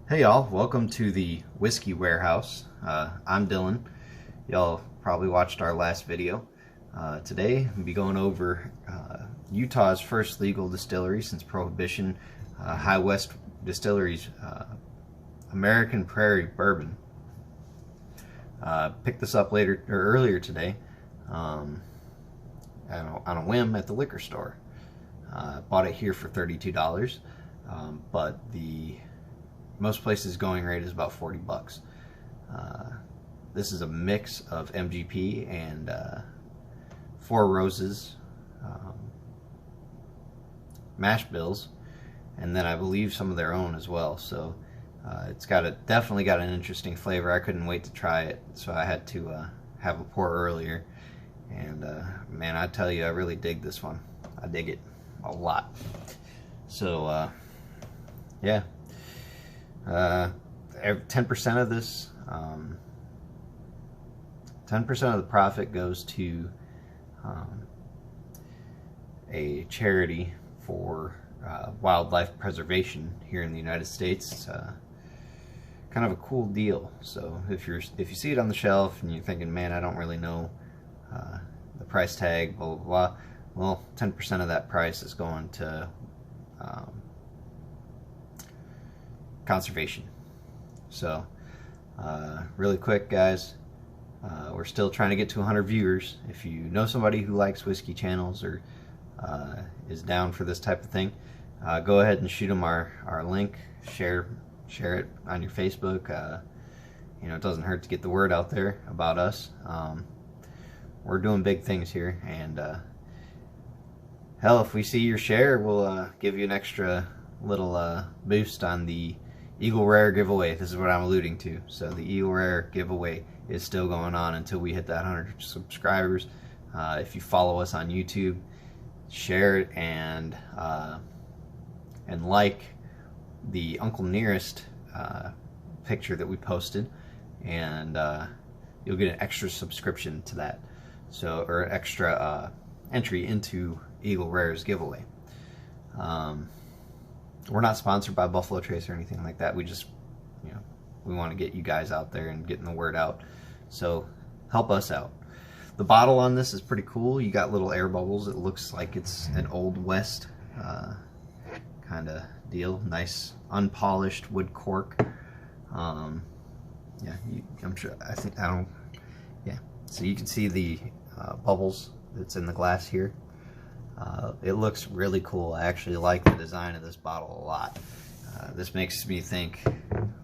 Hey y'all, welcome to the Whiskey Warehouse. I'm Dylan. Y'all probably watched our last video. Today we'll be going over Utah's first legal distillery since Prohibition, High West Distillery's American Prairie Bourbon. Picked this up earlier today on a whim at the liquor store. Bought it here for $32, but the most places going rate is about 40 bucks. This is a mix of MGP and Four Roses mash bills, and then I believe some of their own as well. So it's definitely got an interesting flavor. I couldn't wait to try it, so I had to have a pour earlier. And man, I tell you, I really dig this one. I dig it a lot. So yeah. 10% of this, 10% of the profit goes to a charity for wildlife preservation here in the United States. It's kind of a cool deal. So if you see it on the shelf and you're thinking, man, I don't really know the price tag, blah blah blah, well, 10% of that price is going to conservation. So really quick, guys, we're still trying to get to 100 viewers. If you know somebody who likes whiskey channels or is down for this type of thing, go ahead and shoot them our link. Share it on your Facebook. You know, it doesn't hurt to get the word out there about us. We're doing big things here, and hell, if we see your share, we'll give you an extra little boost on the Eagle Rare giveaway. This is what I'm alluding to. So the Eagle Rare giveaway is still going on until we hit that 100 subscribers. If you follow us on YouTube, share it and like the Uncle Nearest picture that we posted, and you'll get an extra subscription to that. So, or extra entry into Eagle Rare's giveaway. We're not sponsored by Buffalo Trace or anything like that. We just, you know, we want to get you guys out there and getting the word out. So help us out. The bottle on this is pretty cool. You got little air bubbles. It looks like it's an Old West kind of deal. Nice unpolished wood cork. Yeah, I'm sure. Yeah. So you can see the bubbles that's in the glass here. It looks really cool. I actually like the design of this bottle a lot. This makes me think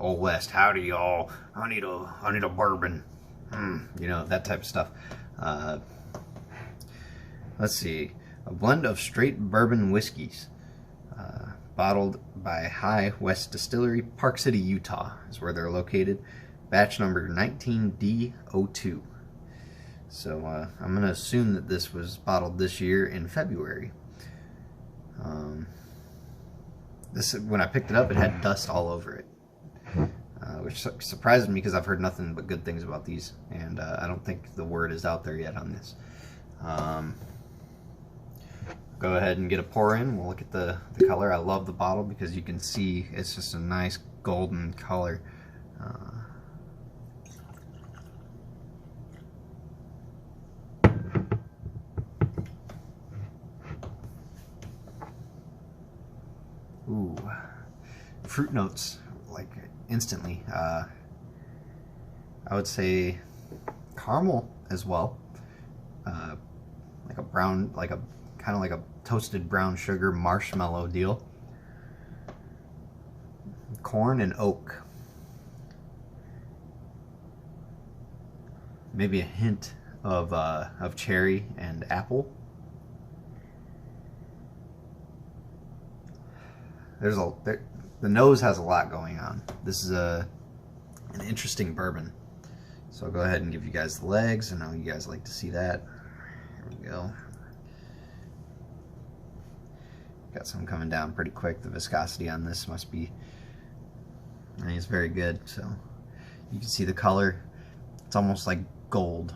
Old West. Howdy y'all. I need a bourbon. You know, that type of stuff. Let's see. A blend of straight bourbon whiskeys. Bottled by High West Distillery, Park City, Utah is where they're located. Batch number 19D02. So I'm going to assume that this was bottled this year in February. When I picked it up, it had dust all over it, which surprised me because I've heard nothing but good things about these, and I don't think the word is out there yet on this. Go ahead and get a pour in. We'll look at the color. I love the bottle because you can see it's just a nice golden color. Ooh, fruit notes, like instantly. I would say caramel as well. Like a brown, kind of like a toasted brown sugar marshmallow deal. Corn and oak. Maybe a hint of cherry and apple. The nose has a lot going on. This is an interesting bourbon. So I'll go ahead and give you guys the legs. I know you guys like to see that. Here we go. Got some coming down pretty quick. The viscosity on this must be, I mean, it's very good. So you can see the color. It's almost like gold.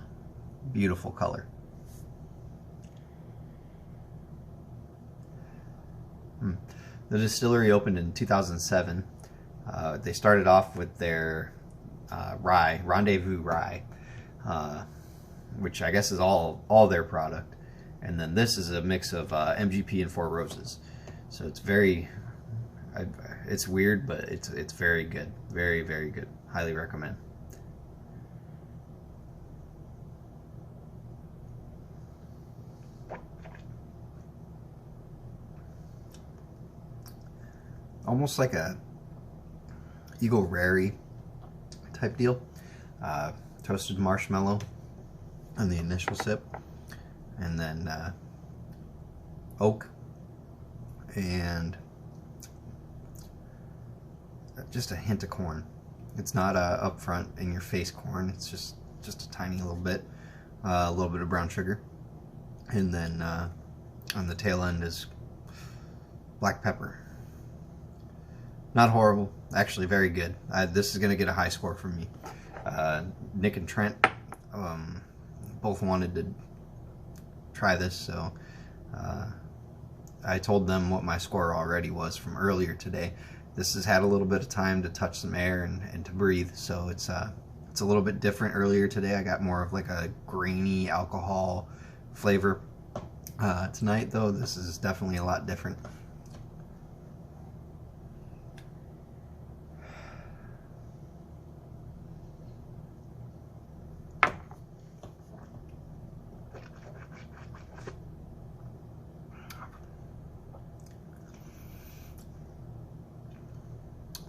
Beautiful color. The distillery opened in 2007. They started off with their rye, Rendezvous Rye, which I guess is all their product. And then this is a mix of MGP and Four Roses. So it's very, it's weird, but it's very good. Very, very good. Highly recommend. Almost like a Eagle Rare type deal. Toasted marshmallow on the initial sip, and then oak, and just a hint of corn. It's not up front in your face corn. It's just a tiny little bit, a little bit of brown sugar, and then on the tail end is black pepper. Not horrible, actually very good. This is gonna get a high score from me. Nick and Trent both wanted to try this, so I told them what my score already was from earlier today. This has had a little bit of time to touch some air and to breathe, so it's a little bit different. Earlier today I got more of like a grainy alcohol flavor. Tonight though, this is definitely a lot different.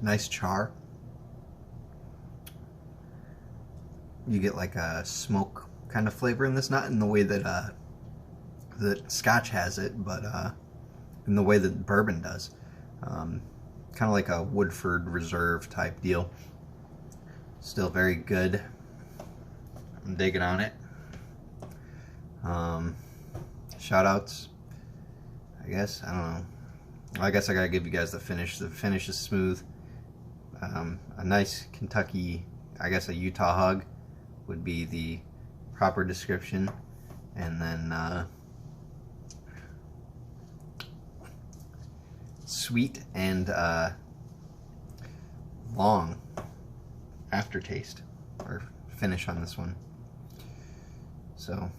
Nice char. You get like a smoke kind of flavor in this, not in the way that that Scotch has it, but in the way that bourbon does. Kind of like a Woodford Reserve type deal. Still very good. I'm digging on it. Shout outs, I guess. I don't know. I guess I gotta give you guys the finish. The finish is smooth. A nice Kentucky, I guess a Utah hug would be the proper description. And then sweet and long aftertaste or finish on this one. So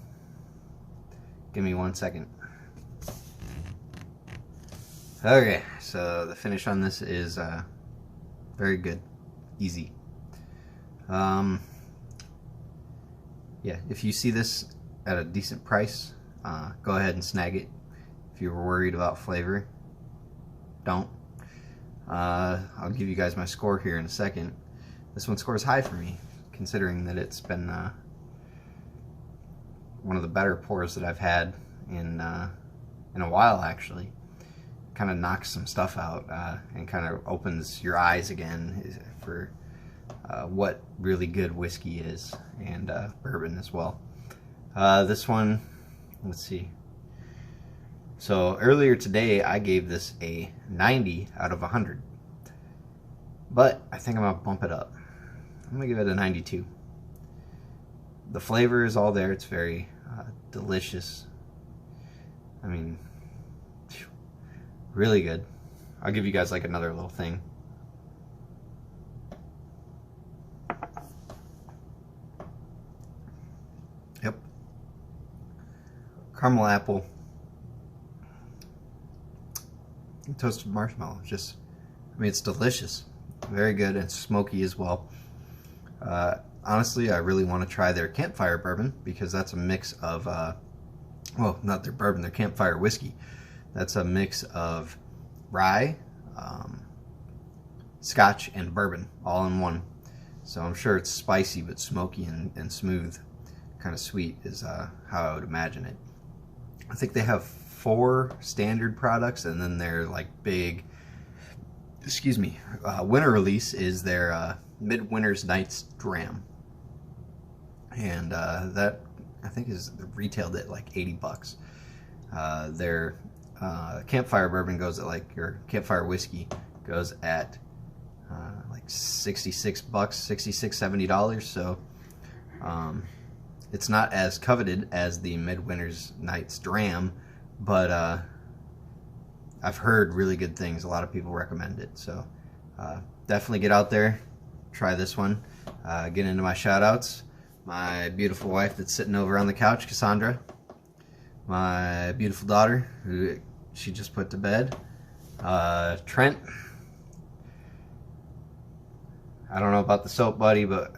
give me 1 second. Okay, so the finish on this is very good, easy. Yeah, if you see this at a decent price, go ahead and snag it. If you were worried about flavor, don't. I'll give you guys my score here in a second. This one scores high for me, considering that it's been one of the better pours that I've had in a while, actually. Kind of knocks some stuff out and kind of opens your eyes again for what really good whiskey is, and bourbon as well. This one, let's see. So earlier today I gave this a 90 out of 100, but I think I'm gonna bump it up. I'm gonna give it a 92. The flavor is all there. It's very delicious. I mean, really good. I'll give you guys like another little thing. Yep. Caramel apple. And toasted marshmallow. Just, I mean, it's delicious. Very good and smoky as well. Honestly, I really want to try their campfire bourbon, because that's a mix of, well, not their bourbon, their campfire whiskey. That's a mix of rye, Scotch, and bourbon all in one. So I'm sure it's spicy but smoky and smooth. Kind of sweet is how I would imagine it. I think they have 4 standard products, and then their like big, excuse me, winter release is their Midwinter's Night's Dram. And that I think is retailed at like 80 bucks. Their campfire bourbon goes at like, your campfire whiskey goes at like 66 bucks, $70. So it's not as coveted as the Midwinter's Night's Dram, but I've heard really good things. A lot of people recommend it, so Definitely get out there, try this one. Get into my shout outs. My beautiful wife that's sitting over on the couch, Cassandra. My beautiful daughter, who she just put to bed. Trent. I don't know about the soap buddy, but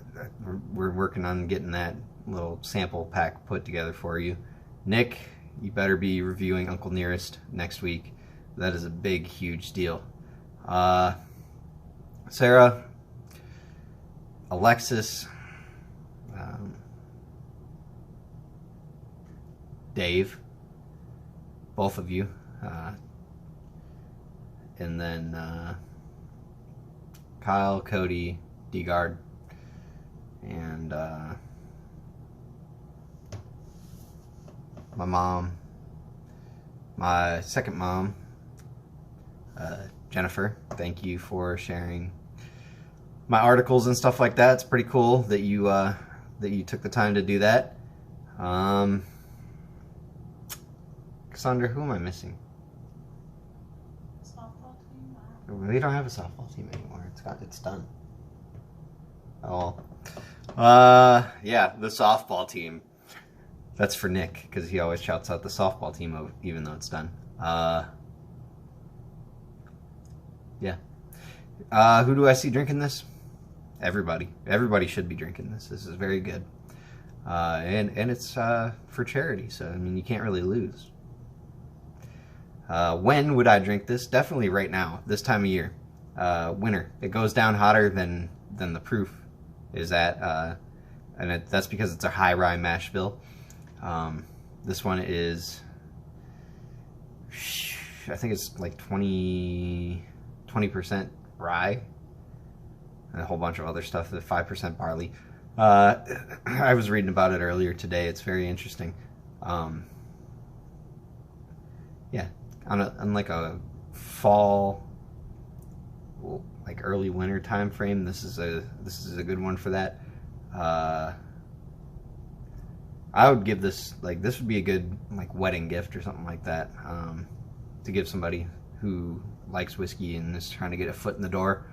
we're working on getting that little sample pack put together for you. Nick, you better be reviewing Uncle Nearest next week. That is a big, huge deal. Sarah, Alexis, Dave, both of you, and then Kyle, Cody, D-Guard, and my mom, my second mom, Jennifer. Thank you for sharing my articles and stuff like that. It's pretty cool that you took the time to do that. Cassandra, who am I missing? Softball team? We don't have a softball team anymore. It's done. Oh, yeah, the softball team. That's for Nick, because he always shouts out the softball team even though it's done. Yeah. Who do I see drinking this? Everybody. Everybody should be drinking this. This is very good. And it's for charity, so I mean you can't really lose. When would I drink this? Definitely right now, this time of year. Winter. It goes down hotter than the proof is at, and that's because it's a high rye mash bill. This one is, I think it's like 20% rye and a whole bunch of other stuff, the 5% barley. I was reading about it earlier today. It's very interesting. Yeah, on like a fall, like early winter time frame, this is a good one for that. I would give this, like, this would be a good like wedding gift or something like that, to give somebody who likes whiskey and is trying to get a foot in the door.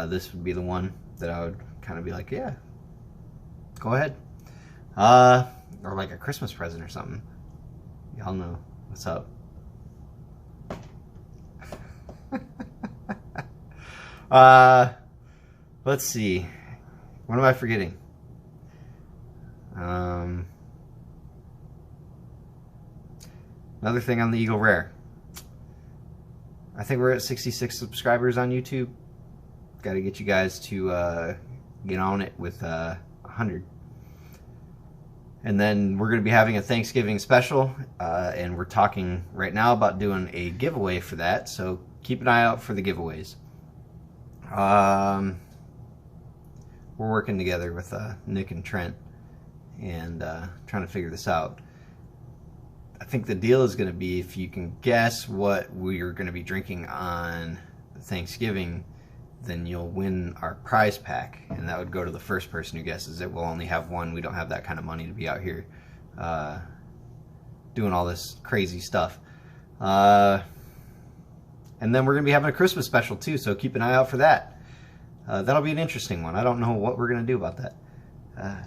This would be the one that I would kind of be like, yeah, go ahead. Or like a Christmas present or something. Y'all know what's up. Let's see. What am I forgetting? Another thing on the Eagle Rare. I think we're at 66 subscribers on YouTube. Got to get you guys to get on it with 100. And then we're going to be having a Thanksgiving special, and we're talking right now about doing a giveaway for that. So keep an eye out for the giveaways. We're working together with Nick and Trent and trying to figure this out. I think the deal is going to be if you can guess what we're going to be drinking on Thanksgiving, then you'll win our prize pack, and that would go to the first person who guesses it. We'll only have one. We don't have that kind of money to be out here doing all this crazy stuff. And then we're going to be having a Christmas special too, so keep an eye out for that. That'll be an interesting one. I don't know what we're going to do about that.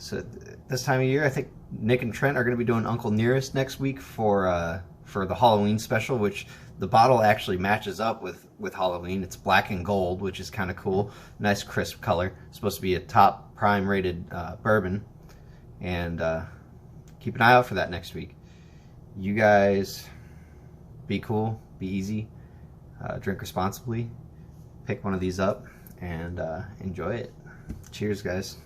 So this time of year, I think Nick and Trent are going to be doing Uncle Nearest next week for the Halloween special, which the bottle actually matches up with Halloween. It's black and gold, which is kind of cool. Nice crisp color. It's supposed to be a top prime rated bourbon. And keep an eye out for that next week. You guys be cool, be easy, drink responsibly, pick one of these up, and enjoy it. Cheers, guys.